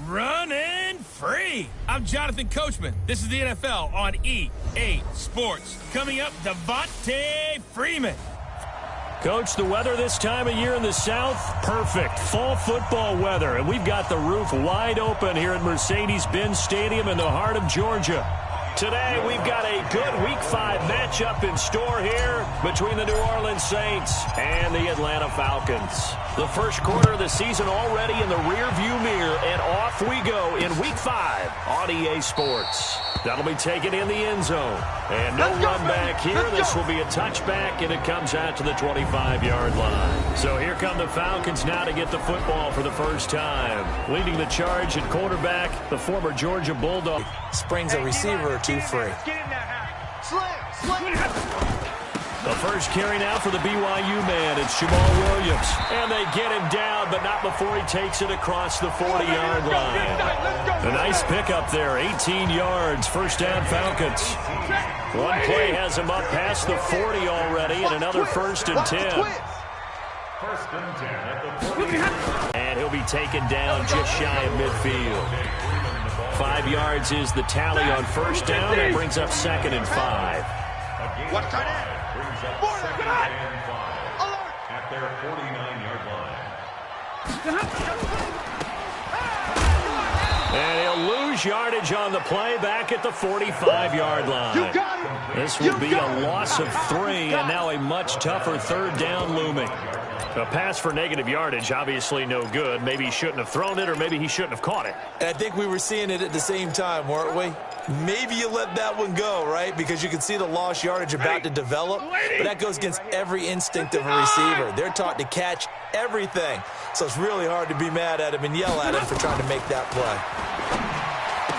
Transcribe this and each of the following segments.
running free. I'm Jonathan Coachman. This is the NFL on EA Sports. Coming up, Devontae Freeman. Coach, the weather this time of year in the South, perfect. Fall football weather, and we've got the roof wide open here at Mercedes-Benz Stadium in the heart of Georgia. Today, we've got a good Week 5 matchup in store here between the New Orleans Saints and the Atlanta Falcons. The first quarter of the season already in the rearview mirror, and off we go in Week 5 on EA Sports. That'll be taken in the end zone. And no run back here. This will be a touchback, and it comes out to the 25-yard line. So here come the Falcons now to get the football for the first time. Leading the charge at quarterback, the former Georgia Bulldog. Springs a receiver or two free. The first carry now for the BYU man. It's Jamal Williams. And they get him down, but not before he takes it across the 40-yard line. A nice pickup there, 18 yards. First down, Falcons. One play has him up past the 40 already, and another first and 10. First and 10 at the 40. And he'll be taken down just shy of midfield. 5 yards is the tally on first down. That brings up second and 5. What tight end? Brings up second and 5 at their 49-yard line. And he'll lose yardage on the play back at the 45-yard line. This will be a loss of 3, and now a much tougher third down looming. A pass for negative yardage, obviously no good. Maybe he shouldn't have thrown it, or maybe he shouldn't have caught it. And I think we were seeing it at the same time, weren't we? Maybe you let that one go, right? Because you can see the lost yardage about to develop. But that goes against every instinct of a receiver. They're taught to catch everything. So it's really hard to be mad at him and yell at him for trying to make that play.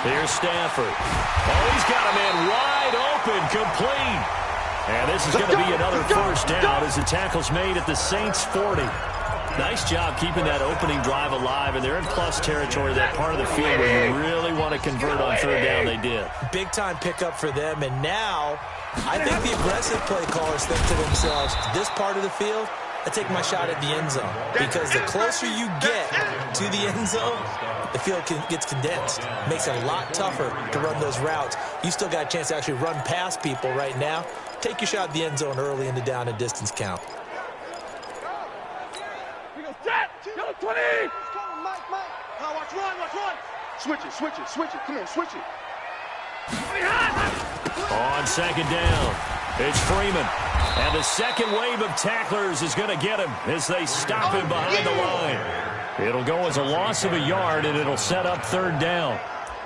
Here's Stafford. Oh, he's got a man wide open, complete. And this is going to be another first down as the tackle's made at the Saints' 40. Nice job keeping that opening drive alive, and they're in plus territory, that part of the field where you really want to convert on third down. They did. Big-time pickup for them, and now I think the aggressive play callers think to themselves, this part of the field, I take my shot at the end zone, because the closer you get to the end zone, the field gets condensed. Makes it a lot tougher to run those routes. You still got a chance to actually run past people right now. Take your shot at the end zone early in the down and distance count. Go 20! Watch run! Switch it. Come on, switch it. On second down, it's Freeman. And the second wave of tacklers is going to get him as they stop him behind the line. It'll go as a loss of a yard, and it'll set up third down.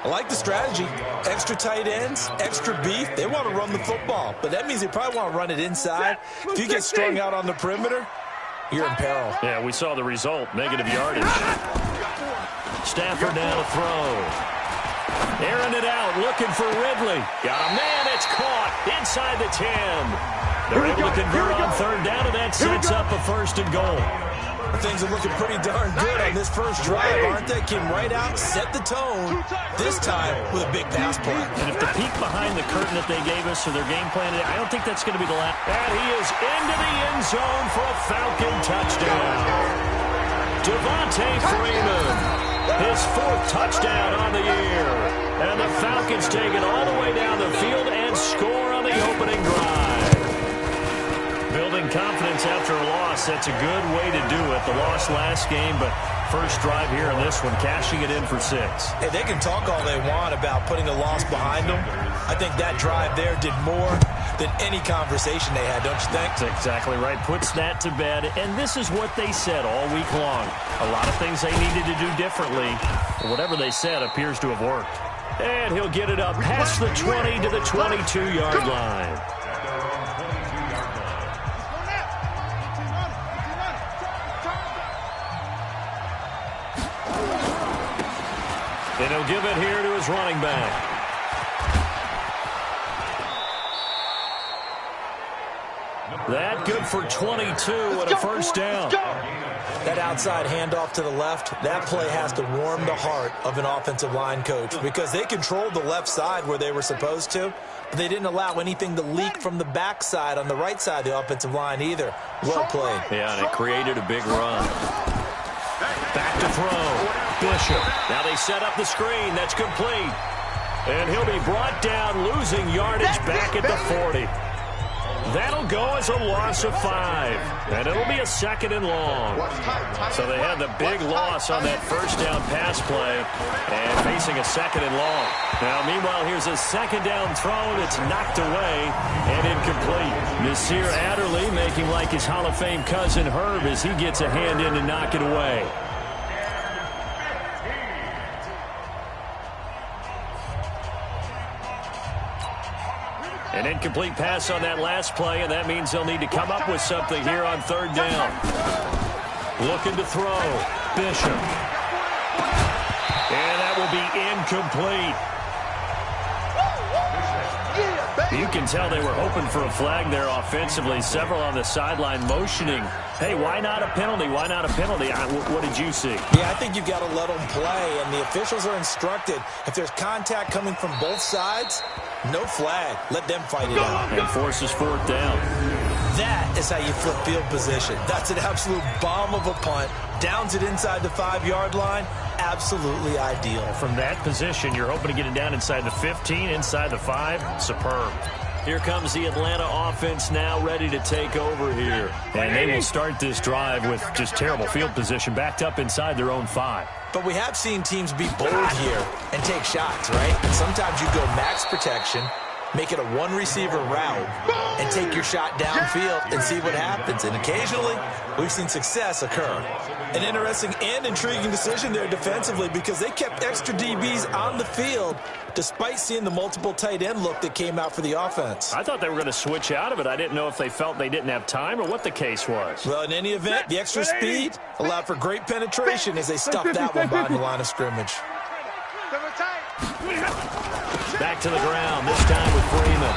I like the strategy. Extra tight ends, extra beef. They want to run the football, but that means they probably want to run it inside. If you get strung out on the perimeter, you're in peril. Yeah, we saw the result, negative yardage. Stafford now to throw. Airing it out, looking for Ridley. Got a man, it's caught inside the 10. They're able to convert on third down, and that sets up a first and goal. Things are looking pretty darn good on this first drive, aren't they? Came right out, set the tone, this time with a big pass play. And if the peek behind the curtain that they gave us or their game plan, I don't think that's going to be the last. And he is into the end zone for a Falcon touchdown. Devontae Freeman, his 4th touchdown on the year. And the Falcons take it all the way down the field and score on the opening drive. Building confidence after a loss, that's a good way to do it. The loss last game, but first drive here in this one, cashing it in for 6. Hey, they can talk all they want about putting a loss behind them. I think that drive there did more than any conversation they had, don't you think? That's exactly right. Puts that to bed, and this is what they said all week long. A lot of things they needed to do differently. Whatever they said appears to have worked. And he'll get it up past the 20 to the 22-yard line. And he'll give it here to his running back. That good for 22 and a first down. That outside handoff to the left, that play has to warm the heart of an offensive line coach because they controlled the left side where they were supposed to, but they didn't allow anything to leak from the backside on the right side of the offensive line either. Well played. Yeah, and it created a big run. Back to throw. Bishop. Now they set up the screen. That's complete. And he'll be brought down, losing yardage back at the 40. That'll go as a loss of 5. And it'll be a 2nd and long. So they had the big loss on that first down pass play and facing a 2nd and long. Now, meanwhile, here's a 2nd down throw that's knocked away and incomplete. Nasir Adderley making like his Hall of Fame cousin Herb as he gets a hand in to knock it away. An incomplete pass on that last play, and that means they'll need to come up with something here on 3rd down. Looking to throw. Bishop. And that will be incomplete. You can tell they were hoping for a flag there offensively. Several on the sideline motioning. Hey, why not a penalty? Why not a penalty? What did you see? Yeah, I think you've got to let them play, and the officials are instructed. If there's contact coming from both sides, no flag. Let them fight it out. And forces 4th down. That is how you flip field position. That's an absolute bomb of a punt. Downs it inside the 5-yard line. Absolutely ideal. From that position, you're hoping to get it down inside the 15, inside the 5. Superb. Here comes the Atlanta offense now ready to take over here. And they will start this drive with just terrible field position, backed up inside their own 5. But we have seen teams be bold here and take shots, right? And sometimes you go max protection, make it a 1-receiver route, and take your shot downfield and see what happens. And occasionally, we've seen success occur. An interesting and intriguing decision there defensively because they kept extra DBs on the field despite seeing the multiple tight end look that came out for the offense. I thought they were going to switch out of it. I didn't know if they felt they didn't have time or what the case was. Well, in any event, the extra speed allowed for great penetration as they stuffed that one behind the line of scrimmage. Back to the ground, this time with Freeman.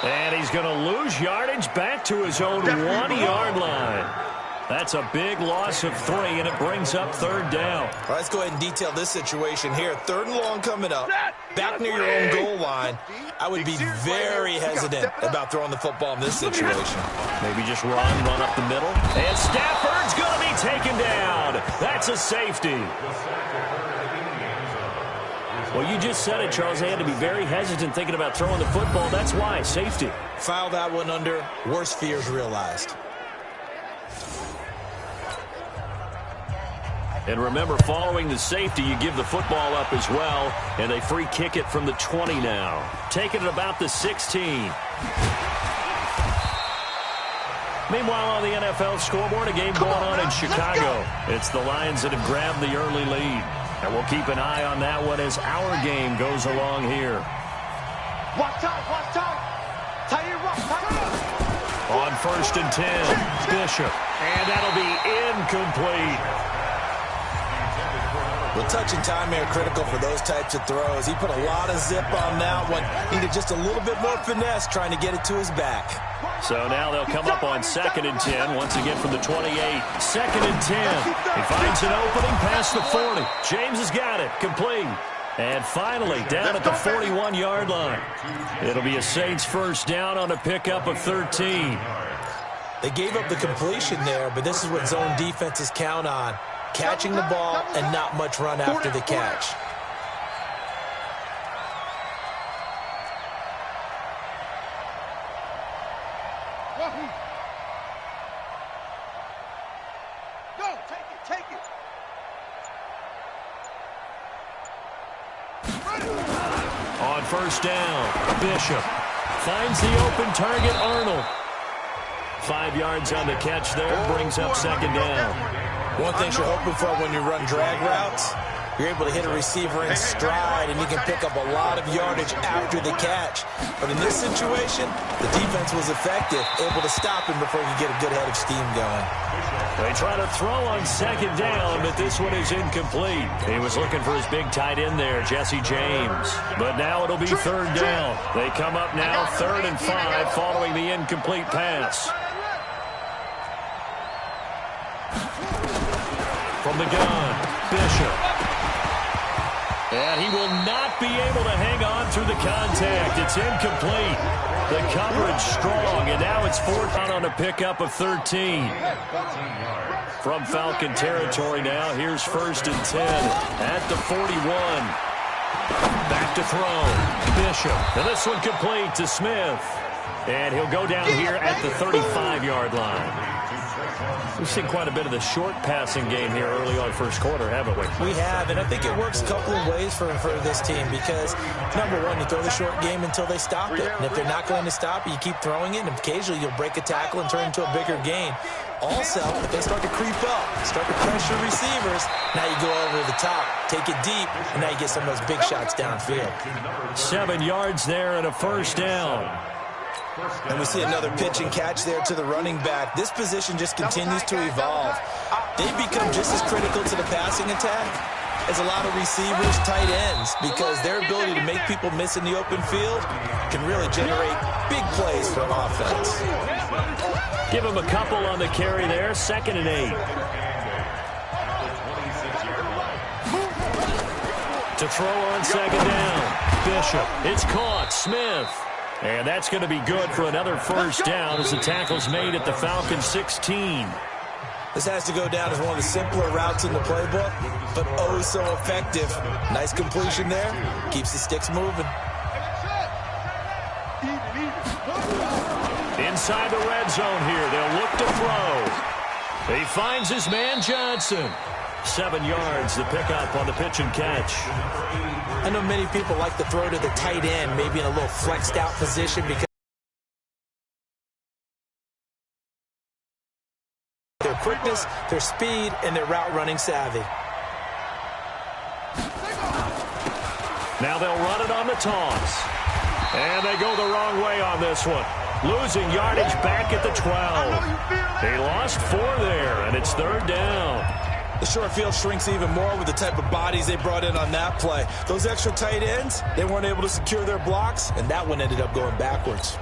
And he's going to lose yardage back to his own 1-yard line. That's a big loss of 3, and it brings up 3rd down. All right, let's go ahead and detail this situation here. 3rd and long coming up, back near your own goal line. I would be very hesitant about throwing the football in this situation. Maybe just run up the middle. And Stafford's going to be taken down. That's a safety. Well, you just said it, Charles. They had to be very hesitant thinking about throwing the football. That's why, safety. File that one under worst fears realized. And remember, following the safety, you give the football up as well, and they free kick it from the 20 now. Taking it about the 16. Meanwhile, on the NFL scoreboard, a game going on in Chicago. It's the Lions that have grabbed the early lead. And we'll keep an eye on that one as our game goes along here. Watch out, watch out. Tie it up, tie it up. On 1st and 10, Bishop. And that'll be incomplete. Well, touch and time are critical for those types of throws. He put a lot of zip on that one. Needed just a little bit more finesse trying to get it to his back. So now they'll come up on 2nd and 10, once again from the 28. 2nd and 10. He finds an opening past the 40. James has got it. Complete. And finally, down at the 41-yard line. It'll be a Saints 1st down on a pickup of 13. They gave up the completion there, but this is what zone defenses count on. Catching the ball and not much run after the catch. Go, take it. On 1st down, Bishop finds the open target, Arnold. 5 yards on the catch there, brings up 2nd down. One thing you're hoping for when you run drag routes, you're able to hit a receiver in stride, and you can pick up a lot of yardage after the catch. But in this situation, the defense was effective, able to stop him before you get a good head of steam going. They try to throw on 2nd down, but this one is incomplete. He was looking for his big tight end there, Jesse James. But now it'll be 3rd down. They come up now 3rd and 5 following the incomplete pass. From the gun, Bishop. And he will not be able to hang on to through the contact. It's incomplete. The coverage strong, and now it's fourth down on a pickup of 13. From Falcon territory now, here's 1st and 10 at the 41. Back to throw. Bishop. And this one complete to Smith. And he'll go down here at the 35-yard line. We've seen quite a bit of the short passing game here early on first quarter, haven't we? We have, and I think it works a couple of ways for this team because, number one, you throw the short game until they stop it. And if they're not going to stop it, you keep throwing it, and occasionally you'll break a tackle and turn it into a bigger gain. Also, if they start to creep up, start to pressure receivers, now you go over the top, take it deep, and now you get some of those big shots downfield. 7 yards there and a first down. And we see another pitch and catch there to the running back. This position just continues to evolve. They become just as critical to the passing attack as a lot of receivers, tight ends, because their ability to make people miss in the open field can really generate big plays for an offense. Give him a couple on the carry there. 2nd and 8. To throw on 2nd down. Bishop. It's caught. Smith. And that's going to be good for another first down as the tackle's made at the Falcons 16. This has to go down as one of the simpler routes in the playbook, but oh so effective. Nice completion there. Keeps the sticks moving. Inside the red zone here. They'll look to throw. He finds his man Johnson. 7 yards, the pickup on the pitch and catch. I know many people like to throw to the tight end, maybe in a little flexed out position because their quickness, their speed, and their route running savvy. Now they'll run it on the toss. And they go the wrong way on this one. Losing yardage back at the 12. They lost 4 there, and it's 3rd down. The short field shrinks even more with the type of bodies they brought in on that play. Those extra tight ends, they weren't able to secure their blocks, and that one ended up going backwards.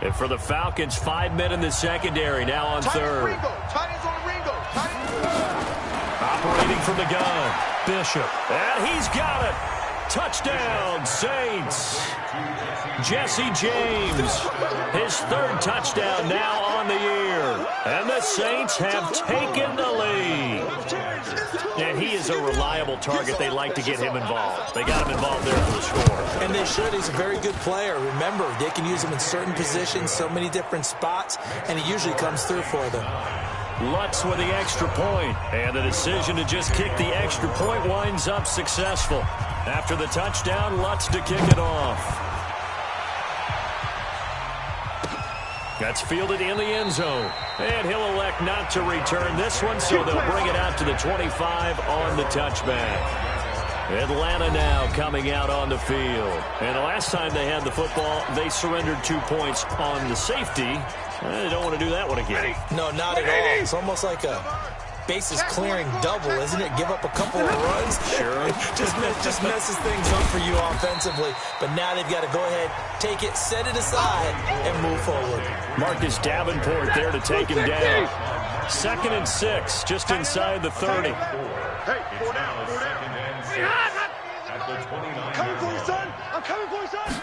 And for the Falcons, 5 men in the secondary, now on 3rd. Operating from the gun, Bishop. And he's got it. Touchdown, Saints. Jesse James, his 3rd touchdown now on the year. And the Saints have taken the lead. And he is a reliable target. They like to get him involved. They got him involved there for the score. And they should. He's a very good player. Remember, they can use him in certain positions, so many different spots, and he usually comes through for them. Lutz with the extra point. And the decision to just kick the extra point winds up successful. After the touchdown, Lutz to kick it off. That's fielded in the end zone. And he'll elect not to return this one, so they'll bring it out to the 25 on the touchback. Atlanta now coming out on the field. And the last time they had the football, they surrendered 2 points on the safety. They don't want to do that one again. No, not at all. It's almost like a bases clearing double, isn't it? Give up a couple of runs. Sure. just messes things up for you offensively. But now they've got to go ahead, take it, set it aside, and move forward. Marcus Davenport there to take him down. 2nd and 6, just inside the 30. Hey, 4 down, 4 down. Coming for you, son. I'm coming for you, son.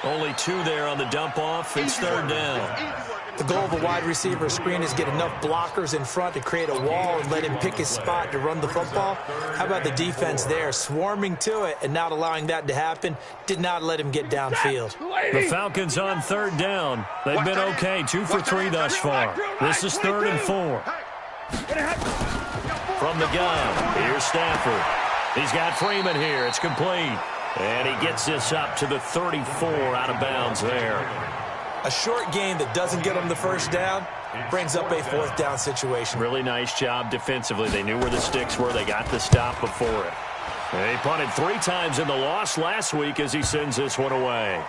Only 2 there on the dump off. It's 3rd down. The goal of a wide receiver screen is get enough blockers in front to create a wall and let him pick his spot to run the football. How about the defense there, swarming to it and not allowing that to happen? Did not let him get downfield. The Falcons on 3rd down. They've been okay, 2 for 3 thus far. This is 3rd and 4. From the gun, here's Stafford. He's got Freeman here. It's complete. And he gets this up to the 34 out of bounds there. A short game that doesn't get him the first down brings up a 4th down situation. Really nice job defensively. They knew where the sticks were. They got the stop before it. They punted 3 times in the loss last week as he sends this one away.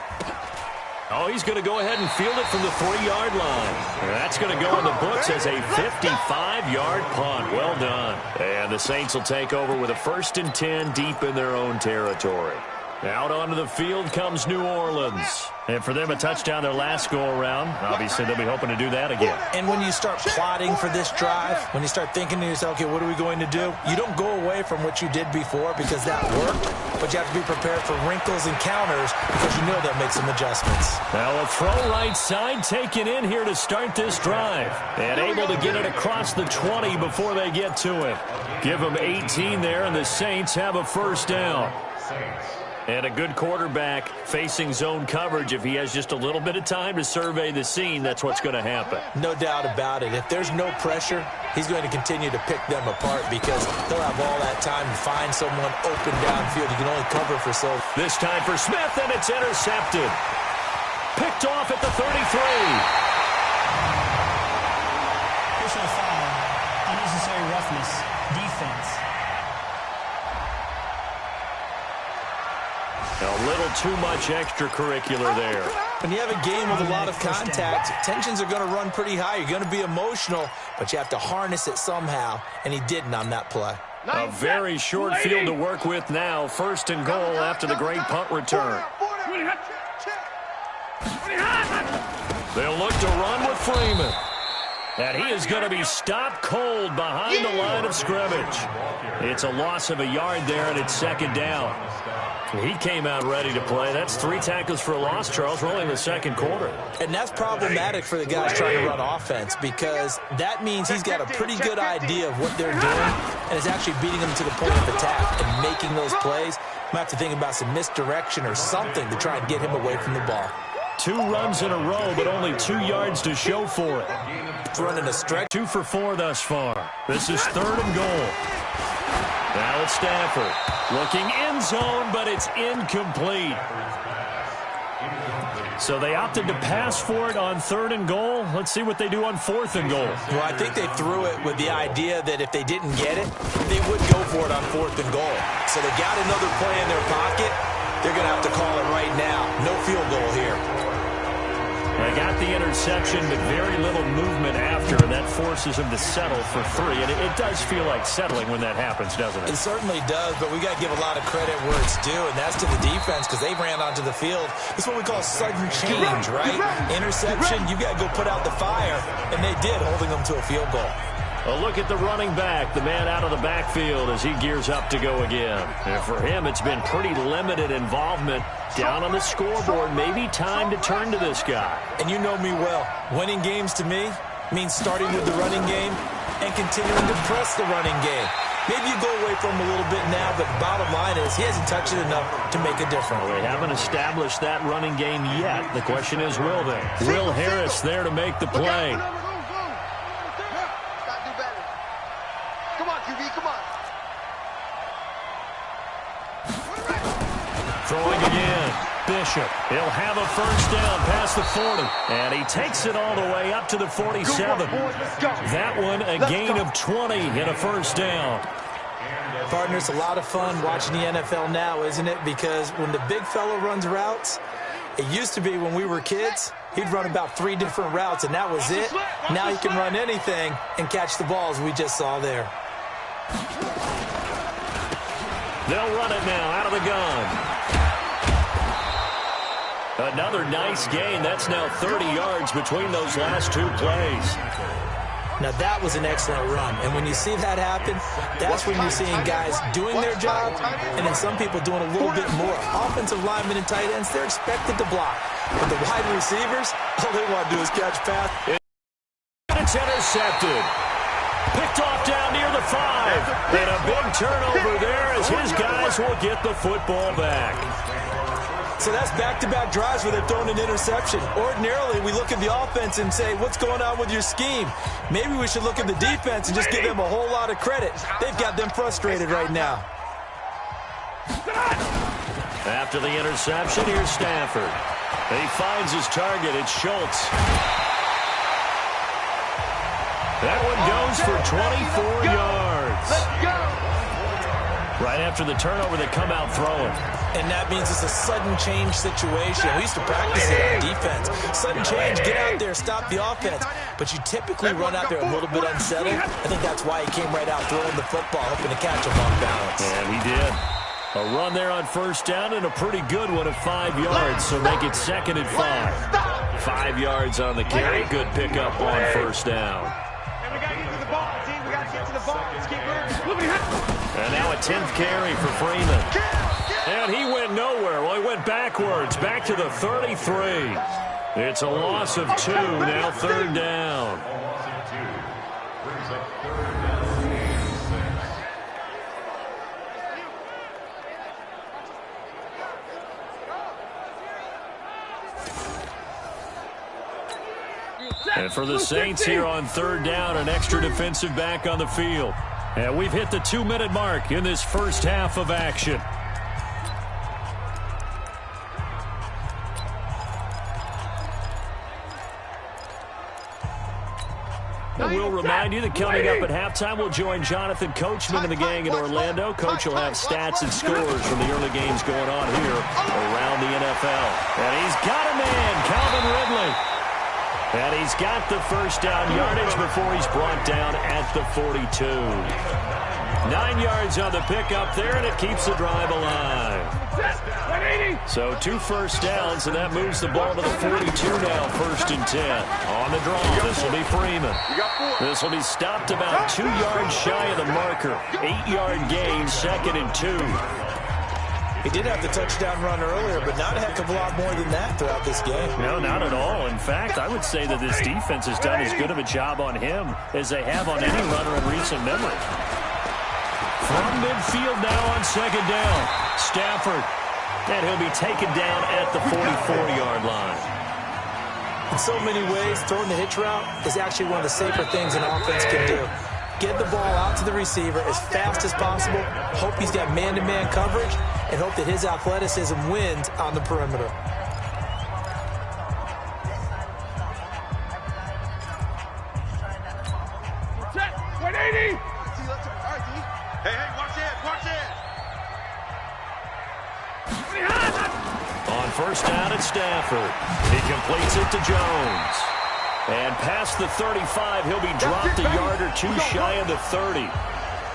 Oh, he's going to go ahead and field it from the 3-yard line. That's going to go in the books as a 55-yard punt. Well done. And the Saints will take over with a 1st and 10 deep in their own territory. Out onto the field comes New Orleans. And for them, a touchdown their last go-around. Obviously, they'll be hoping to do that again. And when you start plotting for this drive, when you start thinking to yourself, okay, what are we going to do? You don't go away from what you did before because that worked, but you have to be prepared for wrinkles and counters because you know they'll make some adjustments. Now a throw right side taken in here to start this drive. And able to get it across the 20 before they get to it. Give them 18 there, and the Saints have a first down. And a good quarterback facing zone coverage. If he has just a little bit of time to survey the scene, that's what's going to happen. No doubt about it. If there's no pressure, he's going to continue to pick them apart because he'll have all that time to find someone open downfield. You can only cover for so. This time for Smith, and it's intercepted. Picked off at the 33. Personal foul, unnecessary roughness, defense. A little too much extracurricular there. When you have a game with a lot of contact, tensions are going to run pretty high. You're going to be emotional, but you have to harness it somehow, and he didn't on that play. A very short field to work with now. First and goal after the great punt return. They'll look to run with Freeman. And he is going to be stopped cold behind the line of scrimmage. It's a loss of a yard there, and it's second down. He came out ready to play. That's 3 tackles for a loss, Charles. We're only in the second quarter. And that's problematic for the guys trying to run offense because that means he's got a pretty good idea of what they're doing and is actually beating them to the point of attack and making those plays. Might have to think about some misdirection or something to try and get him away from the ball. 2 runs in a row, but only 2 yards to show for it. It's running a stretch. 2 for 4 thus far. This is third and goal. Now it's Stafford. Looking end zone, but it's incomplete. So they opted to pass for it on third and goal. Let's see what they do on fourth and goal. Well, I think they threw it with the idea that if they didn't get it, they would go for it on fourth and goal. So they got another play in their pocket. They're going to have to call it right now. No field goal here. They got the interception, but very little movement after, and that forces them to settle for 3. And it does feel like settling when that happens, doesn't it? It certainly does, but we got to give a lot of credit where it's due, and that's to the defense because they ran onto the field. It's what we call sudden change, right? Interception, you got to go put out the fire, and they did, holding them to a field goal. A look at the running back, the man out of the backfield as he gears up to go again. And for him, it's been pretty limited involvement down on the scoreboard. Maybe time to turn to this guy. And you know me well. Winning games to me means starting with the running game and continuing to press the running game. Maybe you go away from him a little bit now, but bottom line is he hasn't touched it enough to make a difference. Well, they haven't established that running game yet. The question is, will they? Will Harris there to make the play. Throwing again. Bishop. He'll have a first down past the 40. And he takes it all the way up to the 47. That one a gain of 20 and a first down. Partner, it's a lot of fun watching the NFL now, isn't it? Because when the big fella runs routes, it used to be when we were kids, he'd run about 3 different routes, and that was it. Now he can run anything and catch the balls we just saw there. They'll run it now out of the gun. Another nice gain. That's now 30 yards between those last 2 plays. Now, that was an excellent run. And when you see that happen, that's when you're seeing guys doing their job and then some people doing a little bit more. Offensive linemen and tight ends, they're expected to block. But the wide receivers, all they want to do is catch pass. It's intercepted. Picked off down near the 5. And a big turnover there as his guys will get the football back. So that's back-to-back drives where they've thrown an interception. Ordinarily, we look at the offense and say, what's going on with your scheme? Maybe we should look at the defense and just give them a whole lot of credit. They've got them frustrated right now. After the interception, here's Stafford. He finds his target. It's Schultz. That one goes for 24 yards. Let's go. Right after the turnover, they come out throwing. And that means it's a sudden change situation. We used to practice it on defense. Sudden change, get out there, stop the offense. But you typically run out there a little bit unsettled. I think that's why he came right out throwing the football, hoping to catch him on balance. And he did. A run there on first down and a pretty good one of 5 yards, so make it 2nd and 5. 5 yards on the carry. Good pickup on first down. And we got to get to the ball, team. We got to get to the ball. Let's keep moving. And now a 10th carry for Freeman. And he went nowhere. Well, he went backwards, back to the 33. It's a loss of 2, now 3rd down. And for the Saints here on 3rd down, an extra defensive back on the field. And we've hit the 2-minute mark in this first half of action. And we'll remind you that coming up at halftime, we'll join Jonathan Coachman and the gang in Orlando. Coach will have stats and scores from the early games going on here around the NFL. And he's got a man, Calvin Ridley. And he's got the first down yardage before he's brought down at the 42. 9 yards on the pickup there, and it keeps the drive alive. So 2 first downs, and that moves the ball to the 42 now, 1st and 10. On the draw, this will be Freeman. This will be stopped about 2 yards shy of the marker. 8-yard gain, 2nd and 2. He did have the touchdown run earlier, but not a heck of a lot more than that throughout this game. No, not at all. In fact, I would say that this defense has done as good of a job on him as they have on any runner in recent memory. From midfield now on 2nd down, Stafford. And he'll be taken down at the 44-yard line. In so many ways, throwing the hitch route is actually one of the safer things an offense can do. Get the ball out to the receiver as fast as possible, hope he's got man-to-man coverage, and hope that his athleticism wins on the perimeter. Check, 180. Hey, watch it. On first down, it's Stafford. He completes it to Jones. And past the 35, he'll be dropped a yard or 2 shy of the 30.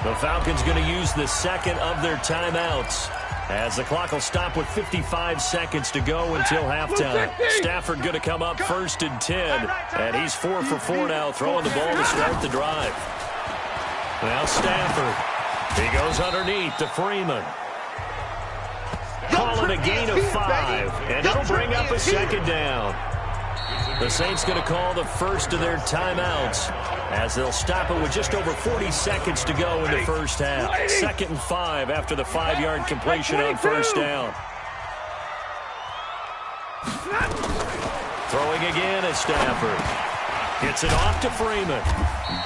The Falcons going to use the 2nd of their timeouts, as the clock will stop with 55 seconds to go until halftime. Stafford going to come up 1st and 10, and he's 4 for 4 now, throwing the ball to start the drive. Now Stafford, he goes underneath to Freeman. Calling a gain of 5, and it'll bring up a 2nd down. The Saints going to call the first of their timeouts, as they'll stop it with just over 40 seconds to go in the first half. 2nd and 5 after the 5-yard completion on first down. Throwing again at Stafford. Gets it off to Freeman.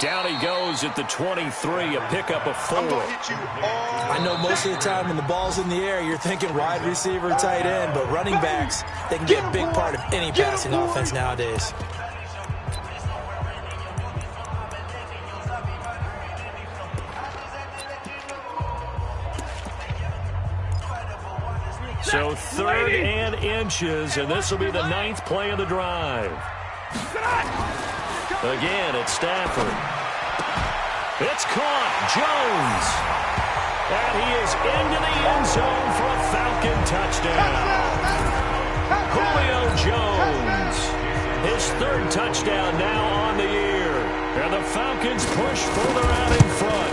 Down he goes at the 23, a pickup of 4. I know most of the time when the ball's in the air, you're thinking wide receiver, tight end, but running backs, they can be a big part of any passing offense nowadays. So 3rd and inches, and this will be the 9th play of the drive. Again, it's Stafford. It's caught. Jones. And he is into the end zone for a Falcon touchdown. Julio Jones. His 3rd touchdown now on the year. And the Falcons push further out in front.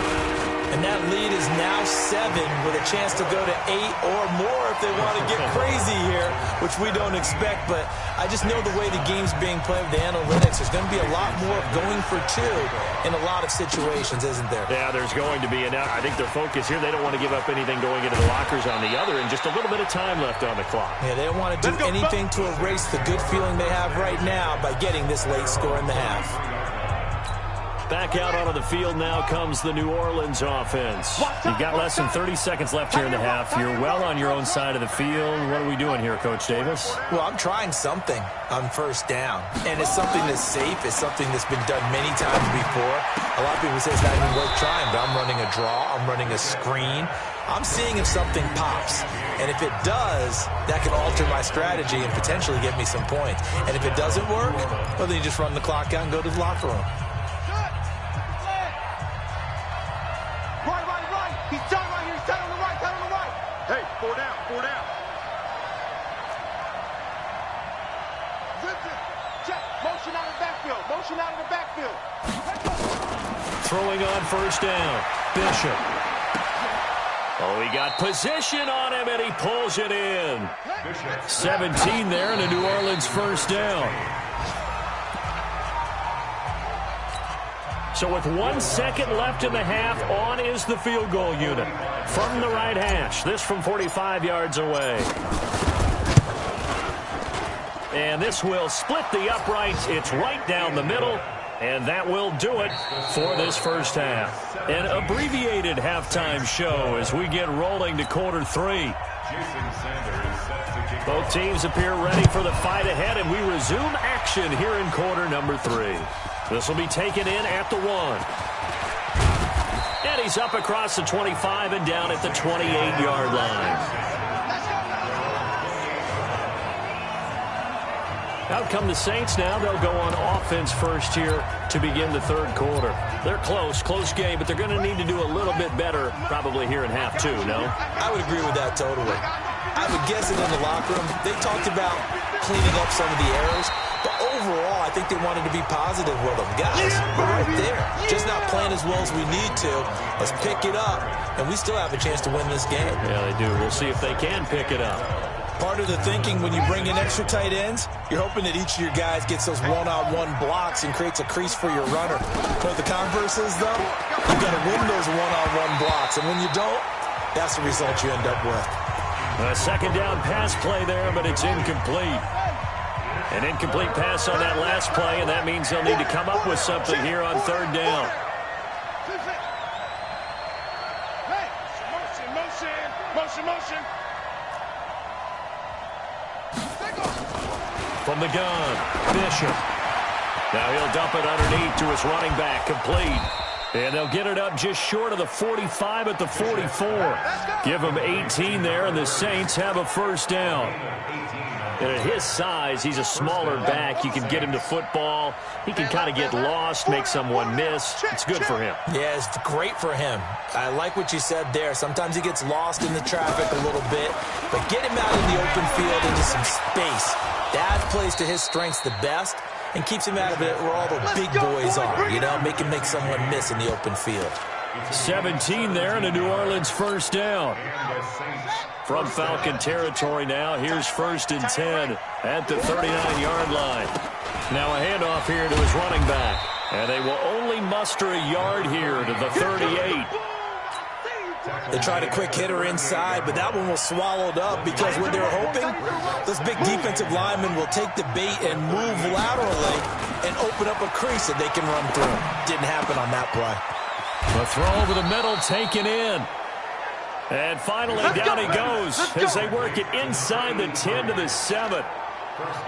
And that lead is now 7 with a chance to go to 8 or more if they want to get crazy here, which we don't expect. But I just know the way the game's being played with the analytics, there's going to be a lot more going for 2 in a lot of situations, isn't there? Yeah, there's going to be. And I think their focus here, they don't want to give up anything going into the lockers on the other, and just a little bit of time left on the clock. Yeah, they don't want to do anything to erase the good feeling they have right now by getting this late score in the half. Back out onto the field now comes the New Orleans offense. You've got less than 30 seconds left here in the half. You're well on your own side of the field. What are we doing here, Coach Davis? Well, I'm trying something on first down. And it's something that's safe. It's something that's been done many times before. A lot of people say it's not even worth trying, but I'm running a draw. I'm running a screen. I'm seeing if something pops. And if it does, that can alter my strategy and potentially get me some points. And if it doesn't work, well, then you just run the clock out and go to the locker room. Right. He's tight right here. He's tight on the right. throwing on first down. Bishop. Oh, he got position on him, and he pulls it in. 17 there, and a New Orleans first down. So with 1 second left in the half, on is the field goal unit. From the right hash, this from 45 yards away. And this will split the uprights. It's right down the middle. And that will do it for this first half. An abbreviated halftime show as we get rolling to quarter 3. Both teams appear ready for the fight ahead, and we resume action here in quarter number 3. This will be taken in at the 1. And he's up across the 25 and down at the 28-yard line. Out come the Saints now. They'll go on offense first here to begin the third quarter. They're close game, but they're going to need to do a little bit better probably here in half 2, no? I would agree with that totally. I would guess it in the locker room. They talked about cleaning up some of the errors, but overall, I think they wanted to be positive with them. Guys, we're right there. Just not playing as well as we need to. Let's pick it up, and we still have a chance to win this game. Yeah, they do. We'll see if they can pick it up. Part of the thinking when you bring in extra tight ends, you're hoping that each of your guys gets those one-on-one blocks and creates a crease for your runner. But the converse is, though, you've got to win those one-on-one blocks. And when you don't, that's the result you end up with. A second down pass play there, but it's incomplete. An incomplete pass on that last play, and that means they'll need to come up with something here on third down. Motion. From the gun, Bishop. Now he'll dump it underneath to his running back, complete. And they'll get it up just short of the 45 at the 44. Give him 18 there, and the Saints have a first down. And at his size, he's a smaller back. You can get him to football. He can kind of get lost, make someone miss. It's good for him. Yeah, it's great for him. I like what you said there. Sometimes he gets lost in the traffic a little bit, but get him out in the open field into some space. That plays to his strengths the best and keeps him out of it where all the big boys are, you know, make him make someone miss in the open field. 17 there and a New Orleans first down. From Falcon territory now, here's 1st and 10 at the 39-yard line. Now a handoff here to his running back. And they will only muster a yard here to the 38. They tried a quick hitter inside, but that one was swallowed up because what they're hoping, those big defensive linemen will take the bait and move laterally and open up a crease that they can run through. Didn't happen on that play. The throw over the middle taken in. And finally down he goes as they work it inside the 10 to the 7.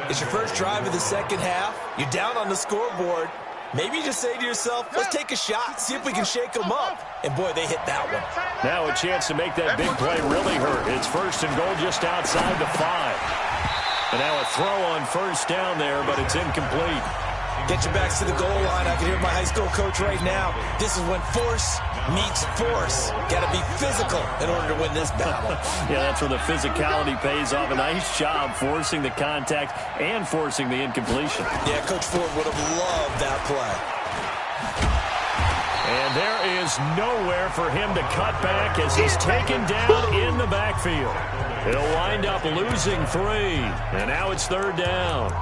It's your first drive of the second half. You're down on the scoreboard. Maybe you just say to yourself, let's take a shot, see if we can shake them up. And, boy, they hit that one. Now a chance to make that big play really hurt. It's 1st and goal just outside the 5. And now a throw on first down there, but it's incomplete. Get your backs to the goal line. I can hear my high school coach right now. This is when force meets force. Got to be physical in order to win this battle. Yeah, that's where the physicality pays off. A nice job forcing the contact and forcing the incompletion. Yeah, Coach Ford would have loved that play. And there is nowhere for him to cut back as he's taken down in the backfield. He'll wind up losing 3. And now it's 3rd down.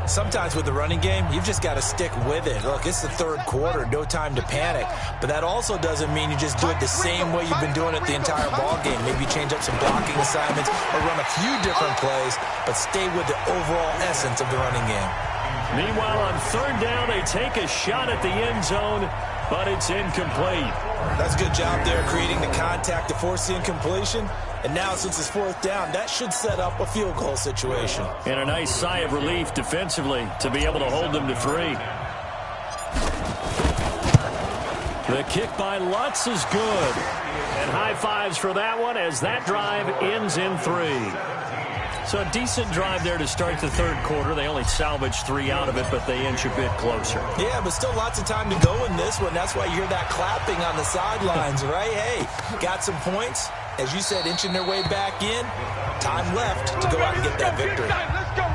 Sometimes with the running game, you've just got to stick with it. Look, it's the third quarter, no time to panic. But that also doesn't mean you just do it the same way you've been doing it the entire ball game. Maybe change up some blocking assignments or run a few different plays, but stay with the overall essence of the running game. Meanwhile, on 3rd down, they take a shot at the end zone, but it's incomplete. That's a good job there, creating the contact to force the incompletion. And now, since it's 4th down, that should set up a field goal situation. And a nice sigh of relief defensively to be able to hold them to 3. The kick by Lutz is good. And high fives for that one as that drive ends in 3. So a decent drive there to start the third quarter. They only salvaged 3 out of it, but they inch a bit closer. Yeah, but still lots of time to go in this one. That's why you hear that clapping on the sidelines, right? Hey, got some points. As you said, inching their way back in. Time left to go out and get that victory. Let's go.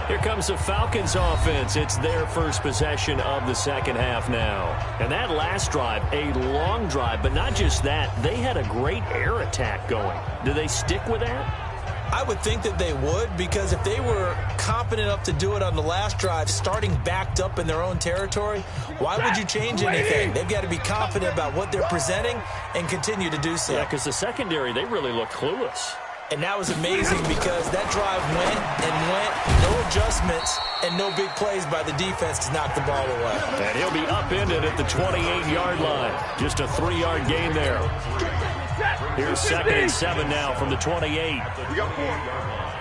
Here comes the Falcons offense. It's their first possession of the second half now. And that last drive, a long drive, but not just that. They had a great air attack going. Do they stick with that? I would think that they would, because if they were competent enough to do it on the last drive, starting backed up in their own territory, why would you change anything? They've got to be confident about what they're presenting and continue to do so. Yeah, because the secondary, they really look clueless. And that was amazing because that drive went and went, no adjustments and no big plays by the defense to knock the ball away. And he'll be upended at the 28-yard line. Just a 3-yard gain there. Here's 2nd and 7 now from the 28. We got 4.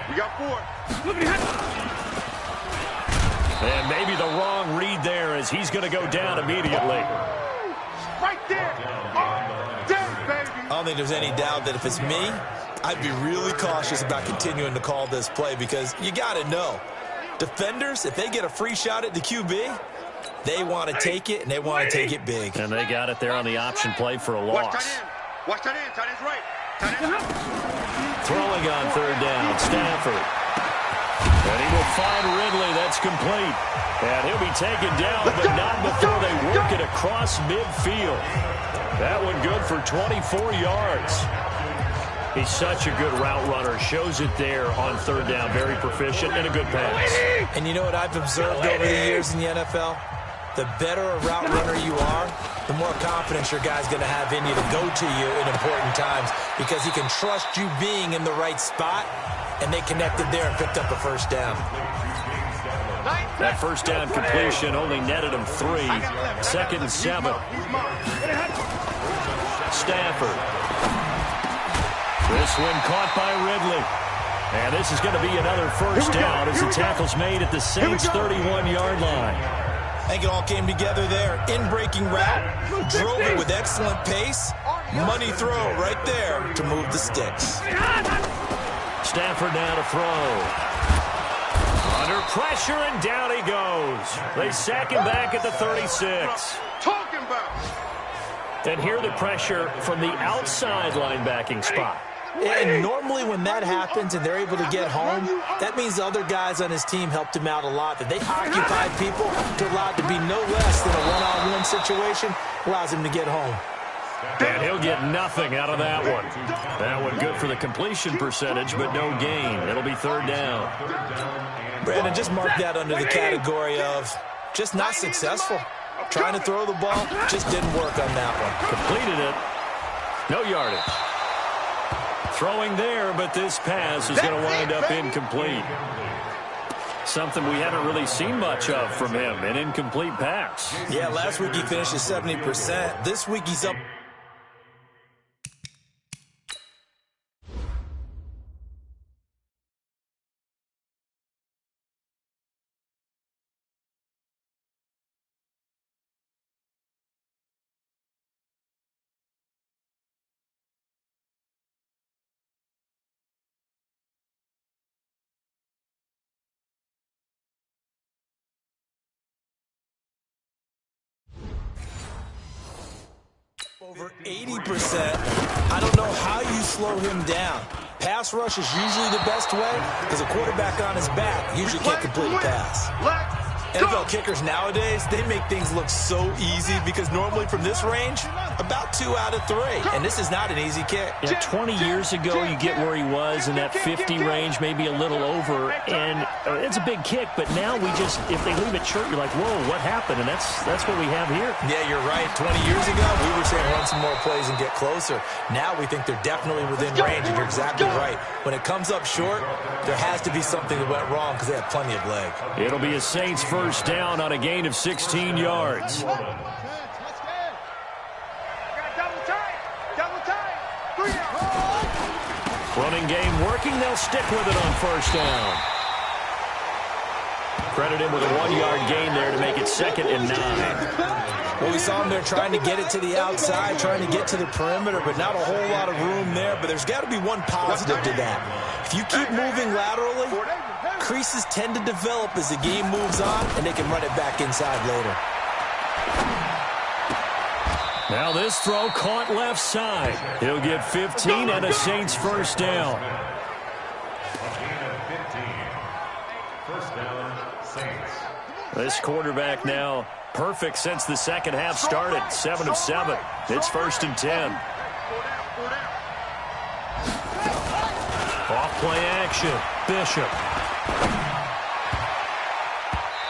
We got 4. And maybe the wrong read there as he's going to go down immediately. Right there. Baby. I don't think there's any doubt that if it's me, I'd be really cautious about continuing to call this play because you got to know, defenders, if they get a free shot at the QB, they want to take it, and they want to take it big. And they got it there on the option play for a loss. Watch tight end. Tight end's right. Tight end. Throwing on 3rd down, Stafford. And he will find Ridley. That's complete. And he'll be taken down, but not before they work it across midfield. That one good for 24 yards. He's such a good route runner. Shows it there on 3rd down. Very proficient and a good pass. And you know what I've observed over the years in the NFL? The better a route runner you are, the more confidence your guy's going to have in you to go to you in important times because he can trust you being in the right spot, and they connected there and picked up a first down. That first down completion only netted him 3. 2nd and 7. Stafford. This one caught by Ridley. And this is going to be another first down as the tackle's made at the Saints' 31-yard line. I think it all came together there. In-breaking route, drove it with excellent pace. Money throw right there to move the sticks. Stafford now to throw. Under pressure, and down he goes. They sack him back at the 36. Talking about. And here the pressure from the outside linebacking spot. And normally when that happens and they're able to get home, that means the other guys on his team helped him out a lot. That they occupied people to allow it to be no less than a one-on-one situation allows him to get home. And he'll get nothing out of that one. That one good for the completion percentage, but no gain. It'll be 3rd down. Brandon, just mark that under the category of just not successful. Trying to throw the ball, just didn't work on that one. Completed it. No yardage. Throwing there, but this pass is going to wind up incomplete. Something we haven't really seen much of from him, an incomplete pass. Yeah, last week he finished at 70%. This week he's up. Over 80%. I don't know how you slow him down. Pass rush is usually the best way because a quarterback on his back usually can't complete a pass. NFL kickers nowadays, they make things look so easy because normally from this range, about 2 out of 3. And this is not an easy kick. Yeah, 20 years ago, you get where he was in that 50 range, maybe a little over. And it's a big kick, but now we just, if they leave it short, you're like, whoa, what happened? And that's what we have here. Yeah, you're right. 20 years ago, we were saying run some more plays and get closer. Now we think they're definitely within range, and you're exactly right. When it comes up short, there has to be something that went wrong because they have plenty of leg. It'll be a Saints first down on a gain of 16 yards. Running game working. They'll stick with it on first down. Credit him with a 1-yard gain there to make it 2nd and 9. Well, we saw him there trying to get it to the outside, trying to get to the perimeter, but not a whole lot of room there. But there's got to be one positive to that. If you keep moving laterally, creases tend to develop as the game moves on, and they can run it back inside later. Now this throw caught left side. He'll get 15 and a Saints first down. First down. This quarterback now perfect since the second half started. 7 of 7. It's 1st and 10. Off play action. Bishop.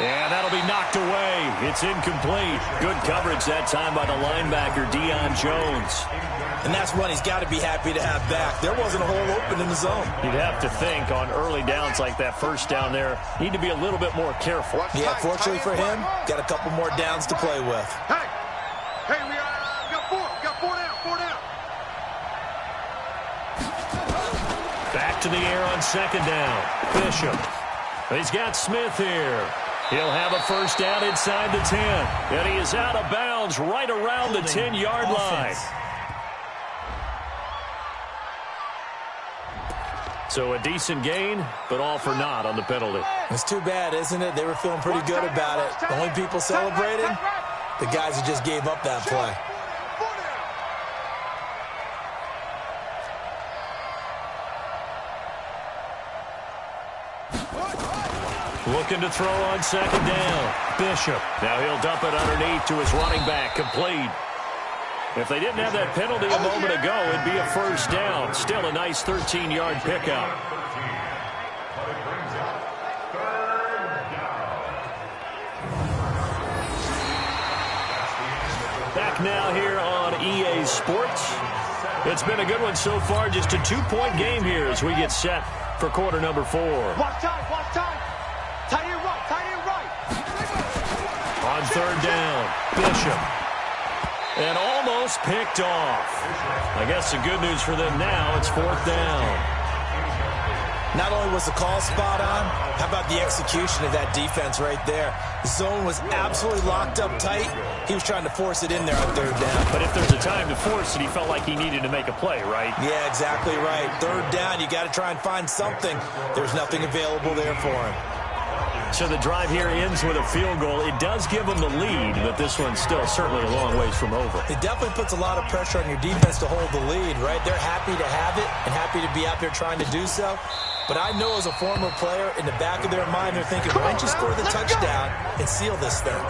And that'll be knocked away. It's incomplete. Good coverage that time by the linebacker, Deion Jones. And that's one he's got to be happy to have back. There wasn't a hole open in the zone. You'd have to think on early downs like that first down there, need to be a little bit more careful. Yeah, fortunately for him, got a couple more downs to play with. Hey, we got 4. We got 4 down. 4 down. Back to the air on 2nd down. Bishop. He's got Smith here. He'll have a first down inside the 10. And he is out of bounds right around the 10-yard line. So a decent gain, but all for naught on the penalty. It's too bad, isn't it? They were feeling pretty good about it. The only people celebrating, the guys who just gave up that play. Looking to throw on 2nd down. Bishop. Now he'll dump it underneath to his running back. Complete. If they didn't have that penalty a moment ago, it'd be a first down. Still a nice 13-yard pickup. Back now here on EA Sports. It's been a good one so far. Just a 2-point game here as we get set for quarter number 4. Watch time, watch time. Tight end right, tight end right. On 3rd down, Bishop. And almost picked off. I guess the good news for them now, it's 4th down. Not only was the call spot on, how about the execution of that defense right there? The zone was absolutely locked up tight. He was trying to force it in there on 3rd down. But if there's a time to force it, he felt like he needed to make a play, right? Yeah, exactly right. 3rd down, you got to try and find something. There's nothing available there for him. So the drive here ends with a field goal. It does give them the lead, but this one's still certainly a long ways from over. It definitely puts a lot of pressure on your defense to hold the lead, right? They're happy to have it and happy to be out there trying to do so. But I know as a former player, in the back of their mind, they're thinking, why don't you score the touchdown and seal this thing?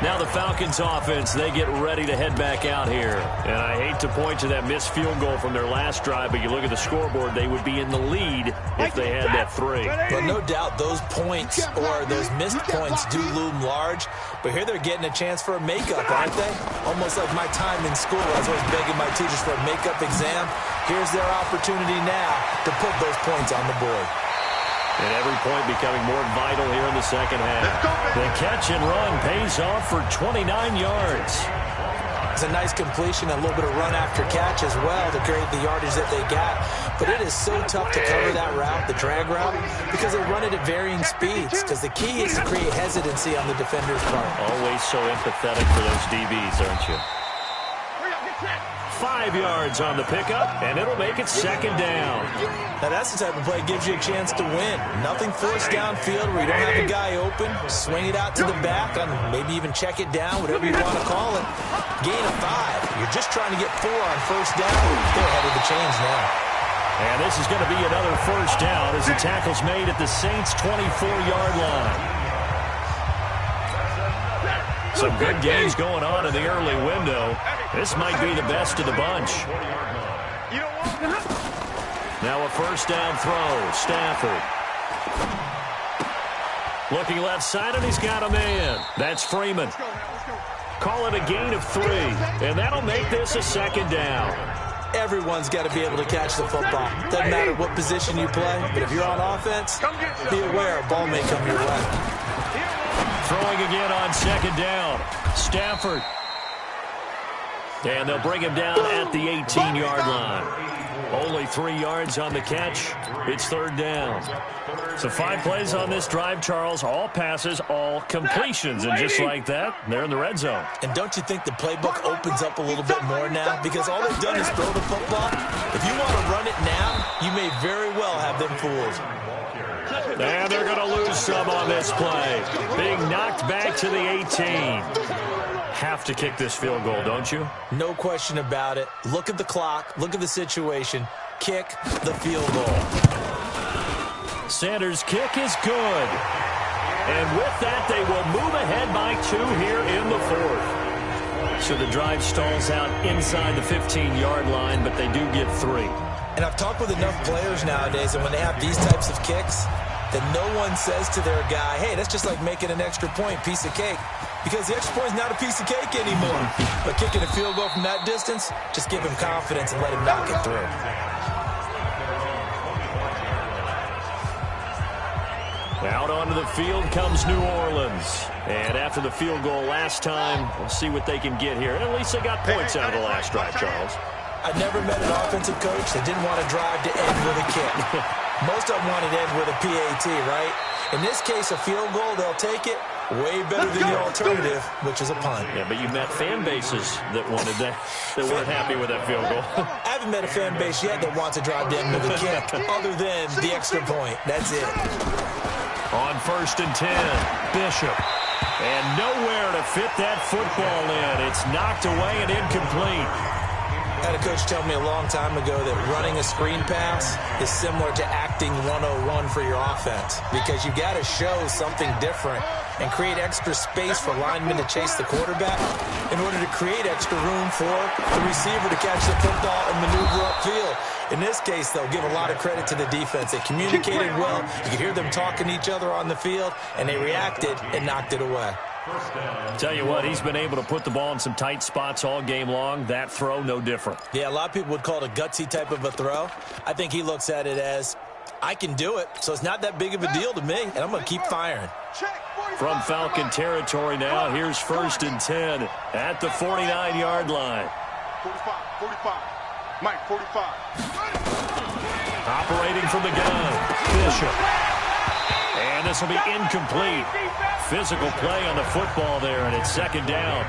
Now the Falcons offense, they get ready to head back out here. And I hate to point to that missed field goal from their last drive, but you look at the scoreboard, they would be in the lead if they had that 3. Well, no doubt those points or those missed points do loom large. But here they're getting a chance for a makeup, aren't they? Almost like my time in school. I was always begging my teachers for a makeup exam. Here's their opportunity now to put those points on the board. And every point becoming more vital here in the second half. The catch and run pays off for 29 yards. It's a nice completion, a little bit of run after catch as well to create the yardage that they got. But it is so tough to cover that route, the drag route, because they run it at varying speeds. Because the key is to create hesitancy on the defender's part. Always so empathetic for those DBs, aren't you? 5 yards on the pickup, and it'll make it 2nd down. Now that's the type of play that gives you a chance to win. Nothing forced downfield where you don't have a guy open. Swing it out to the back, and maybe even check it down, whatever you want to call it. Gain of 5. You're just trying to get 4 on 1st down. They're ahead of the chains now. And this is going to be another 1st down as the tackle's made at the Saints' 24-yard line. Some good games going on in the early window. This might be the best of the bunch. Now a 1st down throw. Stafford. Looking left side, and he's got a man. That's Freeman. Call it a gain of 3, and that'll make this a 2nd down. Everyone's got to be able to catch the football. Doesn't matter what position you play, but if you're on offense, be aware a ball may come your way. Throwing again on 2nd down. Stafford. And they'll bring him down at the 18-yard line. Only 3 yards on the catch. It's 3rd down. So 5 plays on this drive, Charles. All passes, all completions. And just like that, they're in the red zone. And don't you think the playbook opens up a little bit more now? Because all they've done is throw the football. If you want to run it now, you may very well have them fooled. And they're going to lose some on this play. Being knocked back to the 18. Have to kick this field goal, don't you? No question about it. Look at the clock. Look at the situation. Kick the field goal. Sanders' kick is good. And with that, they will move ahead by 2 here in the 4th. So the drive stalls out inside the 15-yard line, but they do get 3. And I've talked with enough players nowadays, and when they have these types of kicks, that no one says to their guy, hey, that's just like making an extra point, piece of cake. Because the extra point is not a piece of cake anymore. But kicking a field goal from that distance, just give him confidence and let him knock it through. Out onto the field comes New Orleans. And after the field goal last time, we'll see what they can get here. At least they got points out of the last drive, Charles. I never met an offensive coach that didn't want to drive to end with a kick. Most of them wanted to end with a PAT, right? In this case, a field goal, they'll take it. Way better than the alternative, which is a punt. Yeah, but you met fan bases that wanted that, that weren't happy with that field goal. I haven't met a fan base yet that wants to drive to end with a kick, other than the extra point. That's it. On 1st and 10, Bishop. And nowhere to fit that football in. It's knocked away and incomplete. I had a coach tell me a long time ago that running a screen pass is similar to acting 101 for your offense, because you got to show something different and create extra space for linemen to chase the quarterback in order to create extra room for the receiver to catch the football and maneuver upfield. In this case, they'll give a lot of credit to the defense. They communicated well. You could hear them talking to each other on the field, and they reacted and knocked it away. Tell you what, he's been able to put the ball in some tight spots all game long. That throw, no different. Yeah, a lot of people would call it a gutsy type of a throw. I think he looks at it as, I can do it, so it's not that big of a deal to me, and I'm going to keep firing. From Falcon territory now, here's 1st and 10 at the 49-yard line. 45. Mike, 45. Operating from the gun, Bishop. And this will be incomplete. Physical play on the football there, and it's 2nd down.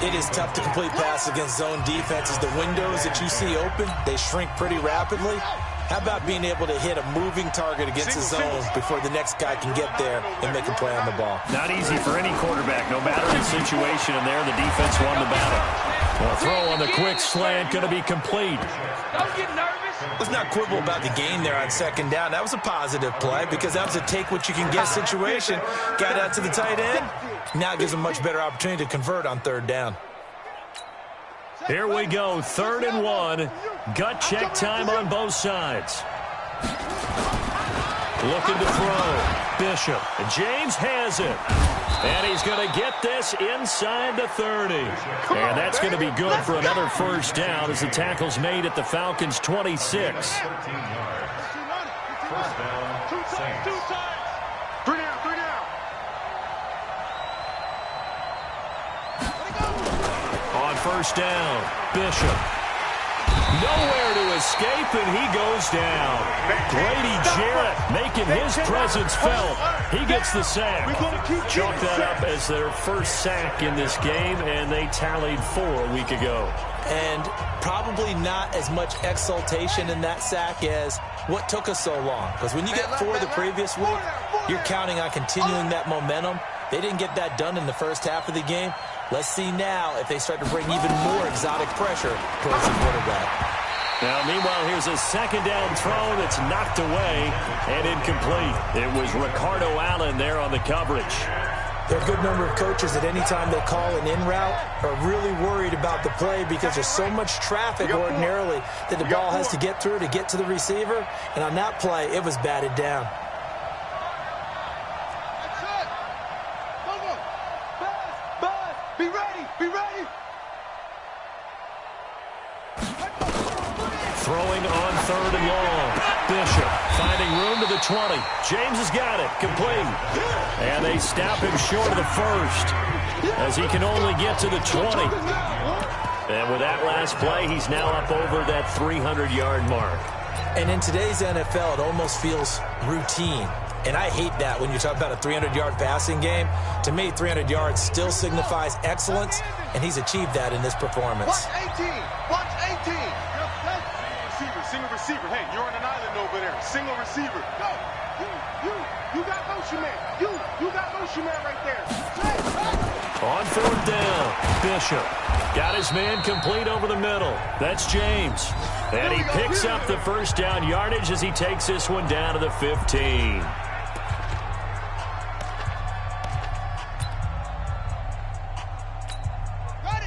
It is tough to complete passes against zone defenses. The windows that you see open, they shrink pretty rapidly. How about being able to hit a moving target against the zone before the next guy can get there and make a play on the ball? Not easy for any quarterback, no matter the situation, and there the defense won the battle. Well, throw on the quick slant, going to be complete. Don't get nervous. Let's not quibble about the gain there on 2nd down. That was a positive play because that was a take-what-you-can-get situation. Got out to the tight end. Now it gives a much better opportunity to convert on 3rd down. Here we go, 3rd and 1. Gut check time on both sides. Looking to throw. Bishop. James has it. And he's going to get this inside the 30. And that's going to be good for another 1st down as the tackle's made at the Falcons' 26. 3 down. 3 down. On 1st down, Bishop. Nowhere to escape, and he goes down. Grady Jarrett making his presence felt. He gets the sack. Chalk that up as their 1st sack in this game, and they tallied 4 a week ago. And probably not as much exultation in that sack as what took us so long. Because when you get 4 the previous week, you're counting on continuing that momentum. They didn't get that done in the first half of the game. Let's see now if they start to bring even more exotic pressure towards the quarterback. Now, meanwhile, here's a 2nd down throw that's knocked away and incomplete. It was Ricardo Allen there on the coverage. There are a good number of coaches that any time they call an in route are really worried about the play because there's so much traffic ordinarily that the ball has to get through to get to the receiver. And on that play, it was batted down. Be ready. Throwing on 3rd and long. Bishop finding room to the 20. James has got it. Complete. And they stop him short of the 1st as he can only get to the 20. And with that last play, he's now up over that 300-yard mark. And in today's NFL, it almost feels routine. And I hate that when you talk about a 300-yard passing game. To me, 300 yards still signifies excellence, and he's achieved that in this performance. Watch 18. Single receiver. Hey, you're on an island over there. Single receiver. Go. You got motion man. You got motion man right there. On 4th down, Bishop got his man complete over the middle. That's James. And he picks up the 1st down yardage as he takes this one down to the 15.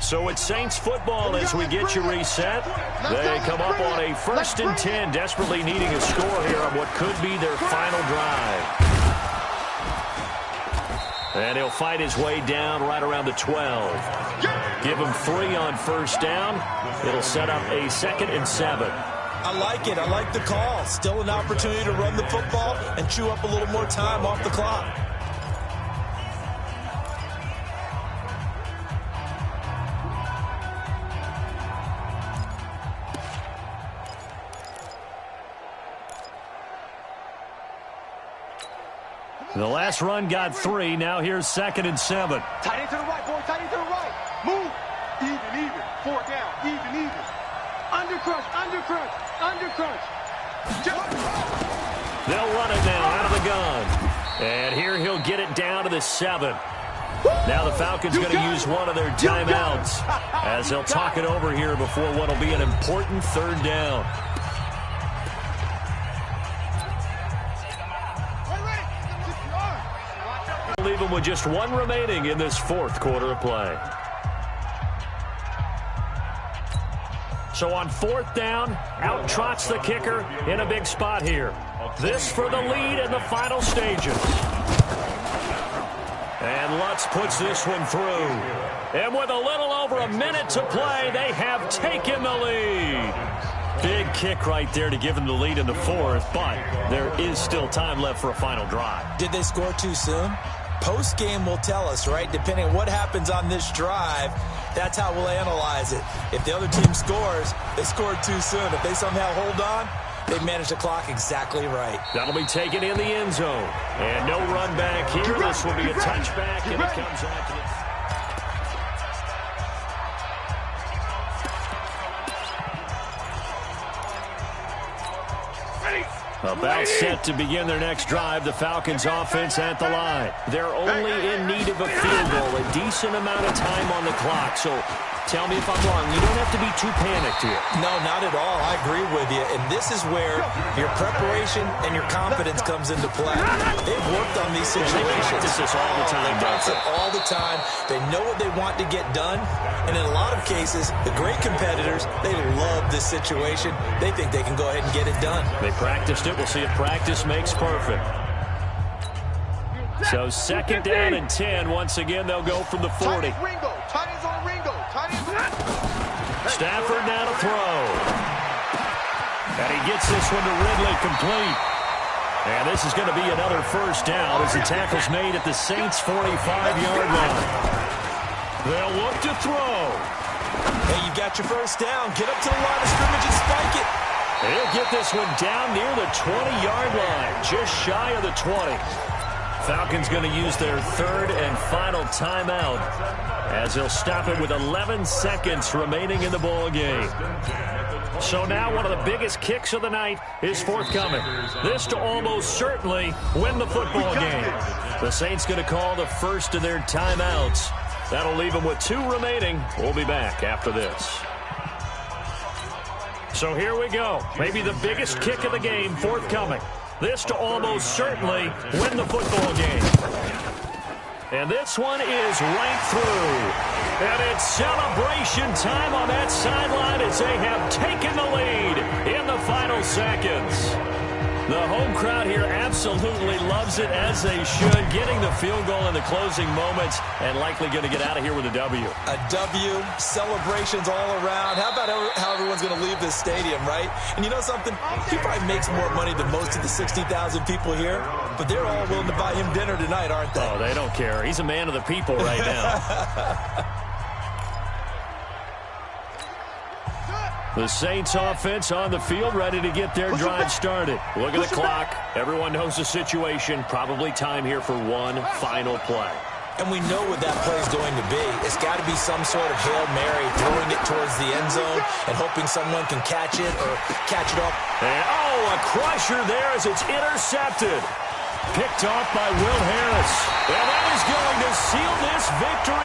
So it's Saints football as we get you reset. They come up on a 1st and 10, desperately needing a score here on what could be their final drive. And he'll fight his way down right around the 12. Give him 3 on 1st down. It'll set up a 2nd and 7. I like it. I like the call. Still an opportunity to run the football and chew up a little more time off the clock. The last run got 3. Now here's 2nd and 7. Tight end to the right, boy. Tight end to the right. Move. Even. 4 down. Even. Under crunch. They'll run it now out of the gun. And here he'll get it down to the 7. Now the Falcons going to use one of their timeouts as they'll talk it over here before what will be an important 3rd down. Leave them with just 1 remaining in this 4th quarter of play. So on 4th down, out trots the kicker in a big spot here. This for the lead in the final stages. And Lutz puts this one through. And with a little over a minute to play, they have taken the lead. Big kick right there to give them the lead in the 4th, but there is still time left for a final drive. Did they score too soon? Post-game will tell us, right? Depending on what happens on this drive, that's how we'll analyze it. If the other team scores, they scored too soon. If they somehow hold on, they manage the clock exactly right. That'll be taken in the end zone. And no run back here. This will be a touchback, and it comes out to the... About set to begin their next drive. The Falcons offense at the line. They're only in need of a field goal, a decent amount of time on the clock. So tell me if I'm wrong. You don't have to be too panicked here. No, not at all. I agree with you. And this is where your preparation and your confidence comes into play. They've worked on these situations. They practice this all the time. They practice it all the time. They know what they want to get done. And in a lot of cases, the great competitors, they love this situation. They think they can go ahead and get it done. They practiced it. We'll see if practice makes perfect. So 2nd down and 10. Once again, they'll go from the 40. Stafford now to throw. And he gets this one to Ridley complete. And this is going to be another 1st down as the tackle's made at the Saints' 45-yard line. They'll look to throw. Hey, you got your 1st down. Get up to the line of scrimmage and spike it. He'll get this one down near the 20-yard line, just shy of the 20. Falcons going to use their 3rd and final timeout as they'll stop it with 11 seconds remaining in the ball game. So now one of the biggest kicks of the night is forthcoming. This to almost certainly win the football game. The Saints going to call the first of their timeouts. That'll leave them with 2 remaining. We'll be back after this. So here we go. Maybe the biggest kick of the game forthcoming. This to almost certainly win the football game. And this one is right through. And it's celebration time on that sideline as they have taken the lead in the final seconds. The home crowd here absolutely loves it, as they should, getting the field goal in the closing moments and likely going to get out of here with a W. A W, celebrations all around. How about how everyone's going to leave this stadium, right? And you know something? He probably makes more money than most of the 60,000 people here, but they're all willing to buy him dinner tonight, aren't they? Oh, they don't care. He's a man of the people right now. The Saints offense on the field, ready to get their drive started. Look at the clock. Everyone knows the situation. Probably time here for one final play. And we know what that play is going to be. It's got to be some sort of Hail Mary, throwing it towards the end zone and hoping someone can catch it or catch it off. And, a crusher there as it's intercepted. Picked off by Will Harris. And that is going to seal this victory.